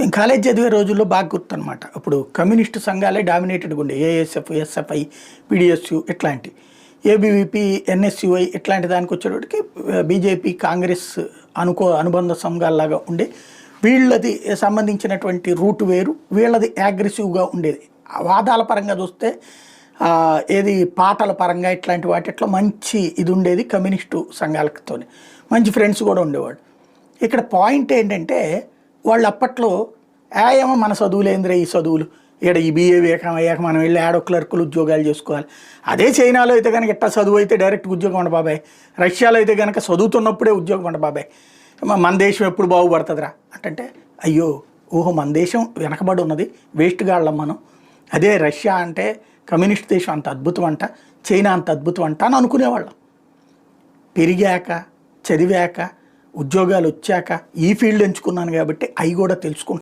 నేను కాలేజ్ చదివే రోజుల్లో బాగా గుర్తనమాట. అప్పుడు కమ్యూనిస్టు సంఘాలే డామినేటెడ్గా ఉండే, ఏఎస్ఎఫ్, ఎస్ఎఫ్ఐ, పిడిఎస్యు ఇట్లాంటి, ఏబీవీపీ, ఎన్ఎస్యుఐ ఇట్లాంటి దానికి వచ్చేటప్పటికి బీజేపీ, కాంగ్రెస్ అనుబంధ సంఘాలలాగా ఉండే. వీళ్ళది సంబంధించినటువంటి రూట్ వేరు, వీళ్ళది అగ్రెసివ్గా ఉండేది. వాదాల పరంగా చూస్తే ఏది పాటల పరంగా ఇట్లాంటి వాటిట్లో మంచి ఇది ఉండేది కమ్యూనిస్టు సంఘాలతోనే. మంచి ఫ్రెండ్స్ కూడా ఉండేవాడు. ఇక్కడ పాయింట్ ఏంటంటే వాళ్ళు అప్పట్లో ఏమో మన చదువులేంద్రే ఈ చదువులు, ఇక్కడ ఈ బీఏ అయ్యాక మనం వెళ్ళి ఆడో క్లర్కులు ఉద్యోగాలు చేసుకోవాలి. అదే చైనాలో అయితే కనుక ఎట్టా చదువు అయితే డైరెక్ట్ ఉద్యోగం ఉండ బాబాయ్, రష్యాలో అయితే కనుక చదువుతున్నప్పుడే ఉద్యోగం ఉండ బాబాయ్, మన దేశం ఎప్పుడు బాగుపడుతుందిరా అంటే, అయ్యో ఓహో మన దేశం వెనకబడి ఉన్నది, వేస్ట్గా వాళ్ళం మనం, అదే రష్యా అంటే కమ్యూనిస్ట్ దేశం అంత అద్భుతం అంట, చైనా అంత అద్భుతం అంట అని అనుకునేవాళ్ళం. పెరిగాక, చదివాక, ఉద్యోగాలు వచ్చాక ఈ ఫీల్డ్ ఎంచుకున్నాను కాబట్టి అవి కూడా తెలుసుకుంటాను.